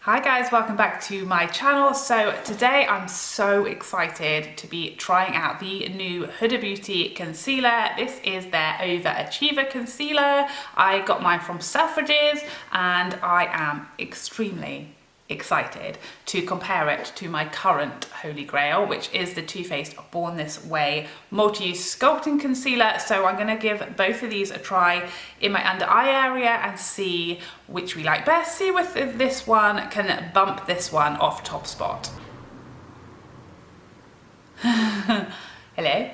Hi guys, welcome back to my channel. So today I'm so excited to be trying out the new Huda Beauty concealer. This is their Overachiever concealer. I got mine from Selfridges and I am extremely excited to compare it to my current holy grail, which is the Too Faced Born This Way multi-use sculpting concealer. So I'm going to give both of these a try in my under eye area and see which we like best, see if this one can bump this one off top spot. Hello.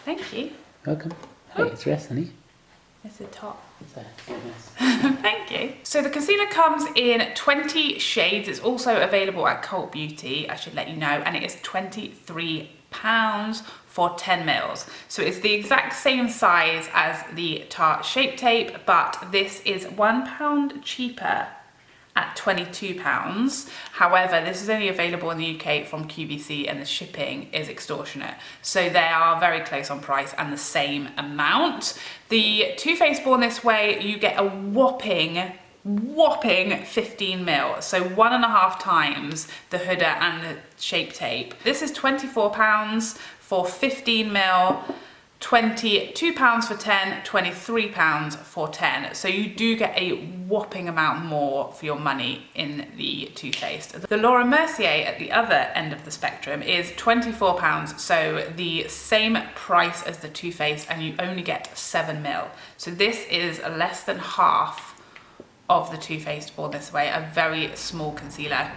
Thank you. Welcome. Hey, it's rest, honey. It's a top. Nice. Thank you. So the concealer comes in 20 shades. It's also available at Cult Beauty, I should let you know, and it is £23 for 10 mils. So it's the exact same size as the Tarte Shape tape, but this is £1 cheaper at £22. However, this is only available in the UK from QVC and the shipping is extortionate. So they are very close on price and the same amount. The Too Faced Born This Way, you get a whopping 15 mil, so 1.5 times the Huda and the Shape tape. This is £24 for 15 mil, £22 for 10, £23 for 10. So you do get a whopping amount more for your money in the Too Faced. The Laura Mercier at the other end of the spectrum is £24, so the same price as the Too Faced, and you only get 7 mil. So this is less than half of the Too Faced Born This Way, a very small concealer.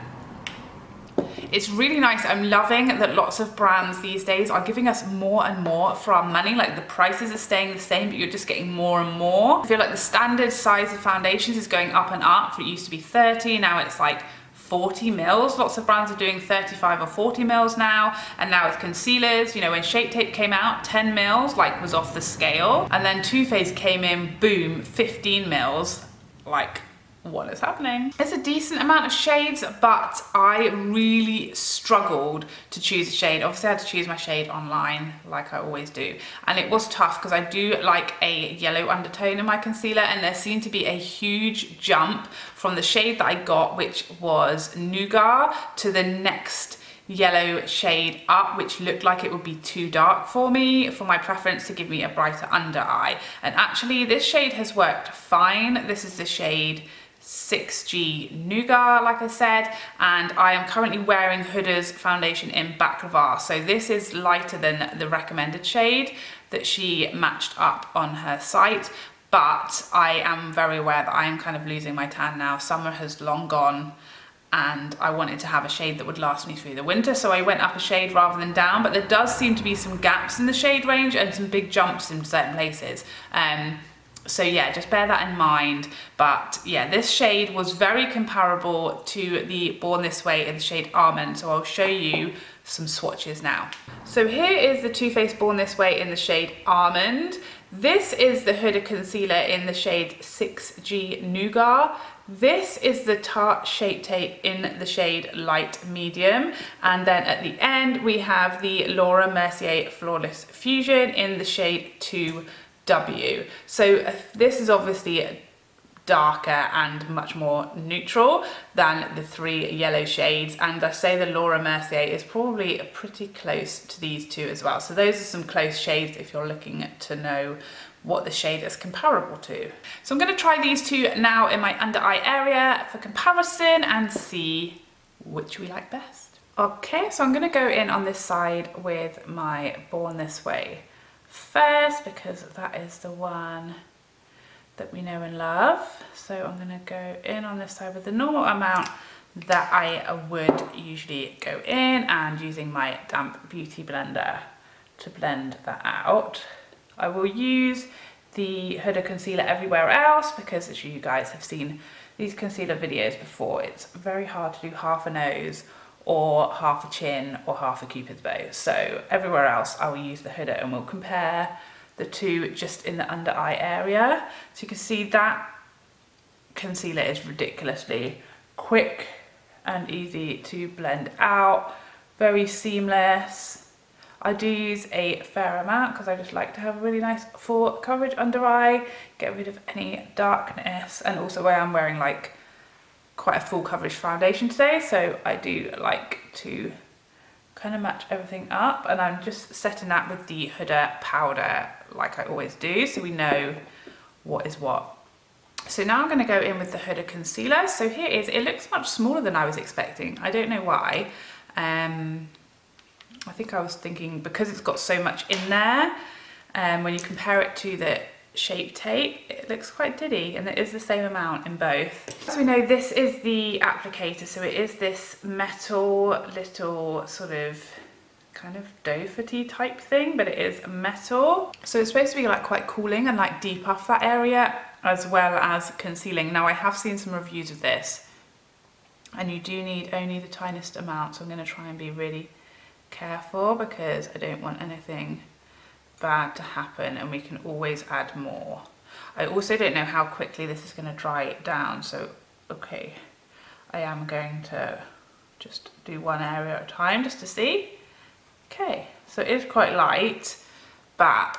It's really nice. I'm loving that lots of brands these days are giving us more and more for our money. Like the prices are staying the same, but you're just getting more and more. I feel like the standard size of foundations is going up and up. It used to be 30, now it's like 40 mils. Lots of brands are doing 35 or 40 mils now. And now with concealers, you know, when Shape Tape came out, 10 mils like was off the scale. And then Too Faced came in, boom, 15 mils. Like, what is happening? It's a decent amount of shades, but I really struggled to choose a shade. Obviously I had to choose my shade online like I always do, and it was tough because I do like a yellow undertone in my concealer, and there seemed to be a huge jump from the shade that I got, which was Nougat, to the next yellow shade up, which looked like it would be too dark for me, for my preference to give me a brighter under eye. And actually this shade has worked fine. This is the shade 6G Nougat, like I said, and I am currently wearing Huda's foundation in Baklava. So this is lighter than the recommended shade that she matched up on her site, but I am very aware that I am kind of losing my tan now. Summer has long gone, and I wanted to have a shade that would last me through the winter, so I went up a shade rather than down, but there does seem to be some gaps in the shade range and some big jumps in certain places. So yeah, just bear that in mind. But yeah, this shade was very comparable to the Born This Way in the shade Almond, so I'll show you some swatches now. So here is the Too Faced Born This Way in the shade Almond. This is the Huda concealer in the shade 6G Nougat. This is the Tarte Shape Tape in the shade Light Medium. And then at the end, we have the Laura Mercier Flawless Fusion in the shade 2W. So this is obviously darker and much more neutral than the 3 yellow shades, and I say the Laura Mercier is probably pretty close to these two as well. So those are some close shades if you're looking to know what the shade is comparable to. So I'm going to try these two now in my under eye area for comparison and see which we like best. Okay, so I'm going to go in on this side with my Born This Way first, because that is the one that we know and love. So I'm going to go in on this side with the normal amount that I would usually go in, and using my damp beauty blender to blend that out. I will use the Huda concealer everywhere else because, as you guys have seen these concealer videos before, it's very hard to do half a nose or half a chin or half a cupid's bow. So everywhere else I will use the Huda, and we'll compare the two just in the under eye area. So you can see that concealer is ridiculously quick and easy to blend out, very seamless. I do use a fair amount because I just like to have a really nice full coverage under eye, get rid of any darkness, and also I am wearing like quite a full coverage foundation today, so I do like to kind of match everything up, and I'm just setting that with the Huda powder like I always do, so we know what is what. So now I'm going to go in with the Huda concealer. So here it is. It looks much smaller than I was expecting. I don't know why. I think I was thinking because it's got so much in there, when you compare it to the Shape tape, it looks quite diddy, and it is the same amount in both. So we know this is the applicator, so it is this metal little sort of kind of dough-footy type thing, but it is metal. So it's supposed to be like quite cooling and like depuff that area as well as concealing. Now I have seen some reviews of this, and you do need only the tiniest amount, so I'm going to try and be really careful because I don't want anything bad to happen, and we can always add more. I also don't know how quickly this is going to dry down, so okay, I am going to just do one area at a time just to see. Okay, so it is quite light, but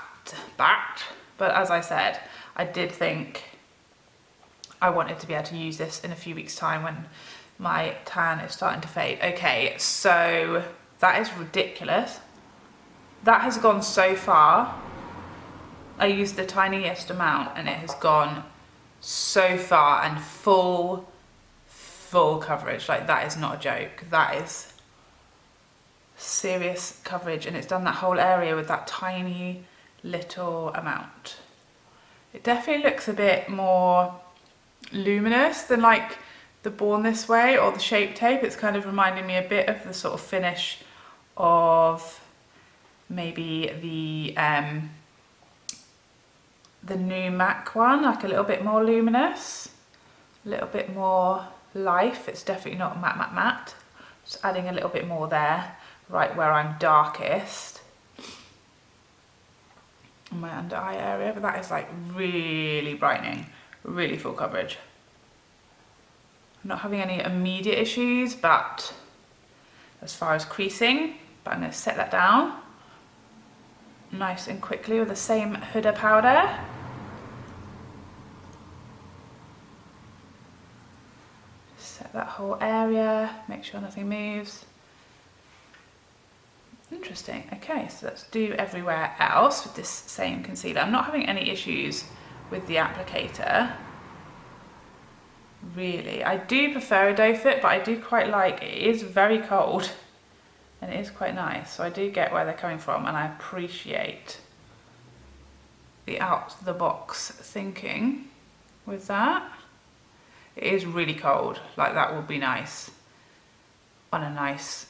as I said, I did think I wanted to be able to use this in a few weeks' time when my tan is starting to fade. Okay, so that is ridiculous. That has gone so far. I used the tiniest amount and it has gone so far, and full coverage. Like, that is not a joke. That is serious coverage, and it's done that whole area with that tiny little amount. It definitely looks a bit more luminous than like the Born This Way or the Shape tape. It's kind of reminding me a bit of the sort of finish of maybe the new MAC one, like a little bit more luminous, a little bit more life. It's definitely not matte. Just adding a little bit more there, right where I'm darkest, in my under eye area, but that is like really brightening, really full coverage. I'm not having any immediate issues, but as far as creasing, but I'm going to set that down nice and quickly with the same Huda powder. Set that whole area, make sure nothing moves. Interesting. Okay, so let's do everywhere else with this same concealer. I'm not having any issues with the applicator, really. I do prefer a doe foot, but I do quite like it. It is very cold and it is quite nice, so I do get where they're coming from, and I appreciate the out of the box thinking with that. It is really cold, like that would be nice on a nice,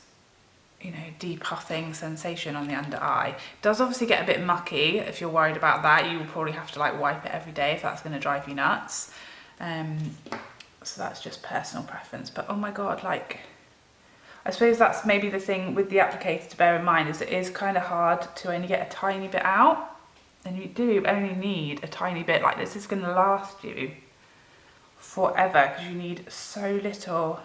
you know, depuffing sensation on the under eye. It does obviously get a bit mucky. If you're worried about that, you will probably have to like wipe it every day if that's going to drive you nuts. So that's just personal preference, but oh my god, like, I suppose that's maybe the thing with the applicator to bear in mind, is it is kind of hard to only get a tiny bit out, and you do only need a tiny bit. Like, this is going to last you forever because you need so little.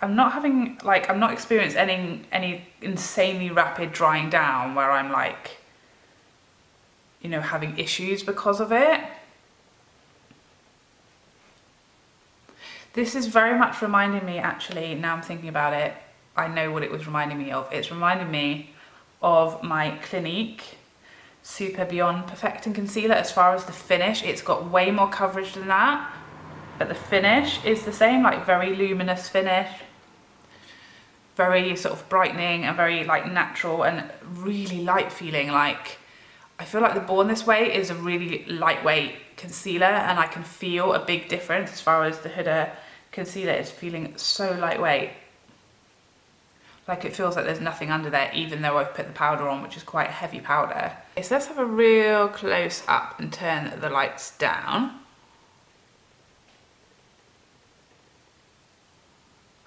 I'm not having, like, I'm not experiencing any insanely rapid drying down where I'm like, you know, having issues because of it. This is very much reminding me, actually, now I'm thinking about it, I know what it was reminding me of. It's reminding me of my Clinique Super Beyond Perfecting Concealer. As far as the finish, it's got way more coverage than that, but the finish is the same, like very luminous finish, very sort of brightening and very like natural and really light feeling. Like, I feel like the Born This Way is a really lightweight concealer, and I can feel a big difference as far as the Huda concealer is feeling so lightweight. Like, it feels like there's nothing under there, even though I've put the powder on, which is quite a heavy powder. Okay, so let's have a real close up and turn the lights down.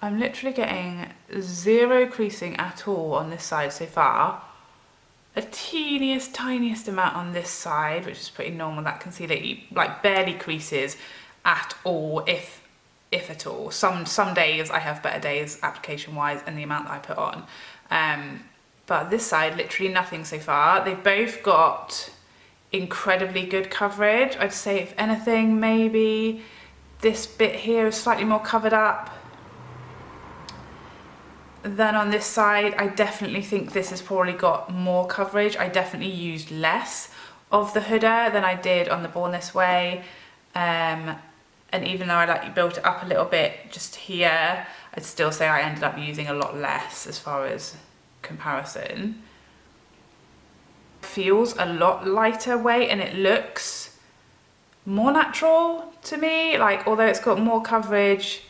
I'm literally getting zero creasing at all on this side so far. A tiniest amount on this side, which is pretty normal. That concealer like barely creases at all, if at all. Some days I have better days application wise and the amount that I put on. But this side, literally nothing so far. They've both got incredibly good coverage. I'd say if anything, maybe this bit here is slightly more covered up than on this side. I definitely think this has probably got more coverage. I definitely used less of the Huda than I did on the Born This Way. And even though I like built it up a little bit just here, I'd still say I ended up using a lot less as far as comparison. Feels a lot lighter weight and it looks more natural to me. Like, although it's got more coverage,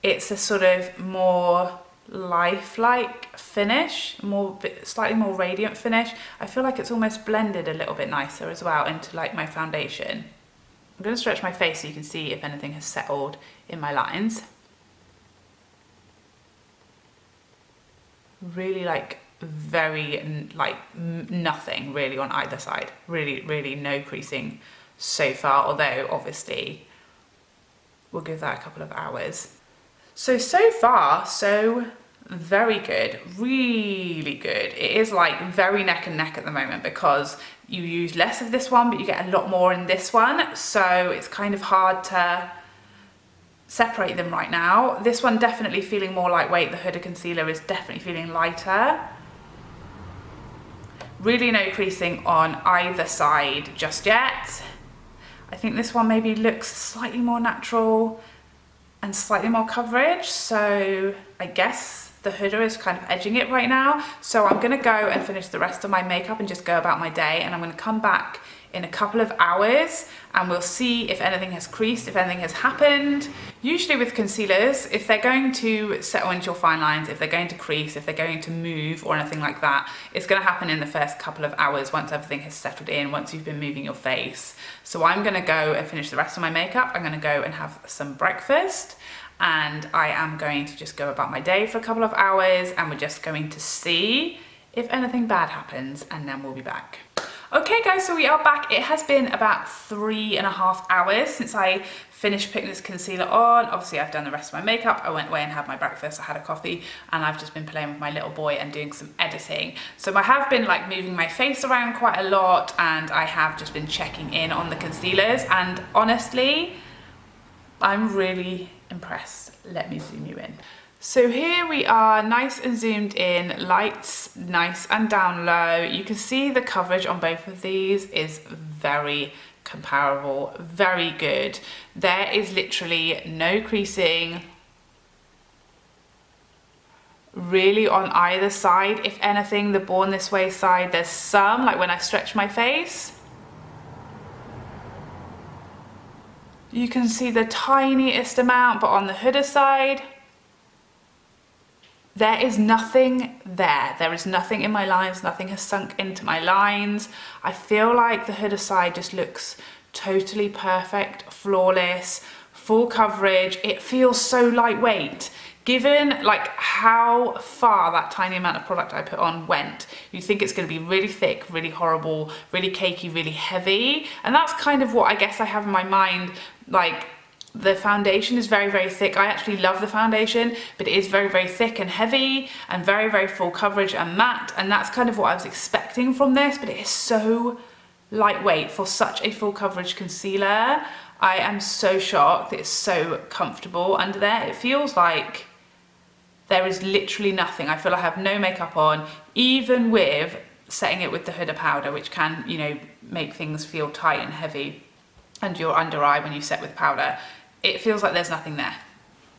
it's a sort of more lifelike finish, slightly more radiant finish. I feel like it's almost blended a little bit nicer as well into like my foundation. I'm going to stretch my face so you can see if anything has settled in my lines. Really like very like nothing really on either side. Really no creasing so far, although obviously we'll give that a couple of hours. So far, so very good, really good. It is like very neck and neck at the moment because you use less of this one, but you get a lot more in this one. So it's kind of hard to separate them right now. This one definitely feeling more lightweight. The Huda concealer is definitely feeling lighter. Really no creasing on either side just yet. I think this one maybe looks slightly more natural and slightly more coverage, so I guess the Huda is kind of edging it right now. So I'm gonna go and finish the rest of my makeup and just go about my day, and I'm gonna come back in a couple of hours and we'll see if anything has creased, if anything has happened. Usually with concealers, if they're going to settle into your fine lines, if they're going to crease, if they're going to move or anything like that, it's gonna happen in the first couple of hours once everything has settled in, once you've been moving your face. So I'm gonna go and finish the rest of my makeup. I'm gonna go and have some breakfast, and I am going to just go about my day for a couple of hours, and we're just going to see if anything bad happens, and then we'll be back. Okay guys, so we are back. It has been about 3.5 hours since I finished putting this concealer on. Obviously I've done the rest of my makeup, I went away and had my breakfast, I had a coffee, and I've just been playing with my little boy and doing some editing. So I have been like moving my face around quite a lot, and I have just been checking in on the concealers, and honestly, I'm really impressed. Let me zoom you in. So here we are, nice and zoomed in, lights nice and down low. You can see the coverage on both of these is very comparable, very good. There is literally no creasing really on either side. If anything, the Born This Way side, there's some, like when I stretch my face, you can see the tiniest amount, but on the Huda side, there is nothing there. There is nothing in my lines, nothing has sunk into my lines. I feel like the Huda side just looks totally perfect, flawless, full coverage. It feels so lightweight. Given like how far that tiny amount of product I put on went, you think it's gonna be really thick, really horrible, really cakey, really heavy. And that's kind of what I guess I have in my mind. Like, the foundation is very, very thick. I actually love the foundation, but it is very, very thick and heavy and very, very full coverage and matte. And that's kind of what I was expecting from this, but it is so lightweight for such a full coverage concealer. I am so shocked. It's so comfortable under there. It feels like there is literally nothing. I feel I have no makeup on, even with setting it with the Huda powder, which can, you know, make things feel tight and heavy under your under eye when you set with powder. It feels like there's nothing there.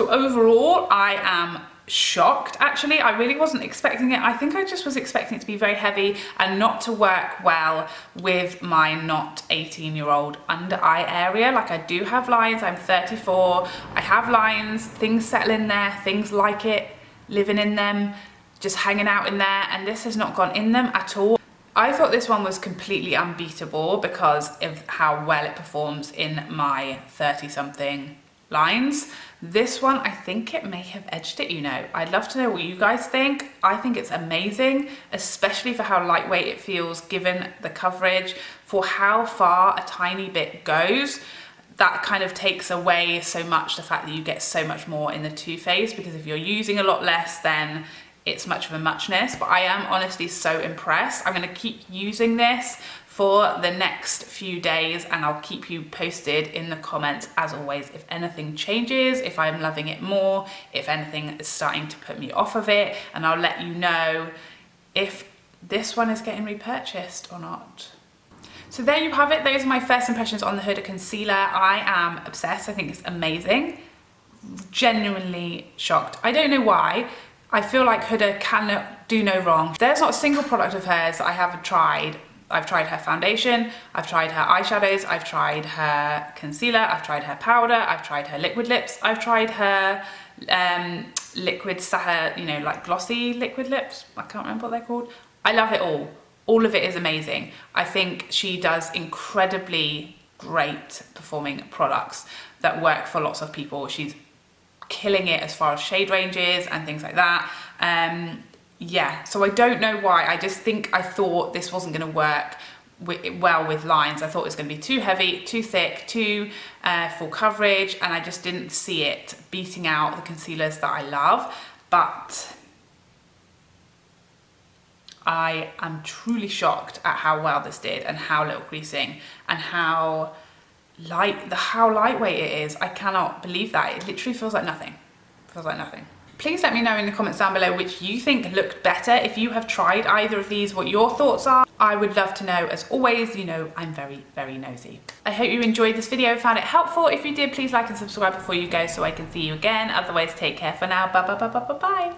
So overall, I am shocked actually. I really wasn't expecting it. I think I just was expecting it to be very heavy and not to work well with my not 18-year-old under eye area. Like, I do have lines, I'm 34, I have lines, things settle in there, things like it, living in them, just hanging out in there, and this has not gone in them at all. I thought this one was completely unbeatable because of how well it performs in my 30-something lines. This one, I think it may have edged it, you know. I'd love to know what you guys think. I think it's amazing, especially for how lightweight it feels given the coverage, for how far a tiny bit goes. That kind of takes away so much the fact that you get so much more in the Too Faced, because if you're using a lot less, then it's much of a muchness, but I am honestly so impressed. I'm gonna keep using this for the next few days, and I'll keep you posted in the comments as always if anything changes, if I'm loving it more, if anything is starting to put me off of it, and I'll let you know if this one is getting repurchased or not. So there you have it. Those are my first impressions on the Huda concealer. I am obsessed. I think it's amazing. Genuinely shocked. I don't know why. I feel like Huda cannot do no wrong. There's not a single product of hers that I haven't tried. I've tried her foundation, I've tried her eyeshadows, I've tried her concealer, I've tried her powder, I've tried her liquid lips, I've tried her liquid, you know, like glossy liquid lips. I can't remember what they're called. I love it all. All of it is amazing. I think she does incredibly great performing products that work for lots of people. She's killing it as far as shade ranges and things like that. Yeah, so I don't know why. I just think I thought this wasn't going to work well with lines. I thought it was going to be too heavy, too thick, too full coverage, and I just didn't see it beating out the concealers that I love. But I am truly shocked at how well this did, and how little creasing, and how lightweight it is. I cannot believe that. It literally feels like nothing. Feels like nothing. Please let me know in the comments down below which you think looked better. If you have tried either of these, what your thoughts are. I would love to know. As always, you know, I'm very, very nosy. I hope you enjoyed this video, found it helpful. If you did, please like and subscribe before you go so I can see you again. Otherwise, take care for now. Bye, bye, bye, bye, bye, bye.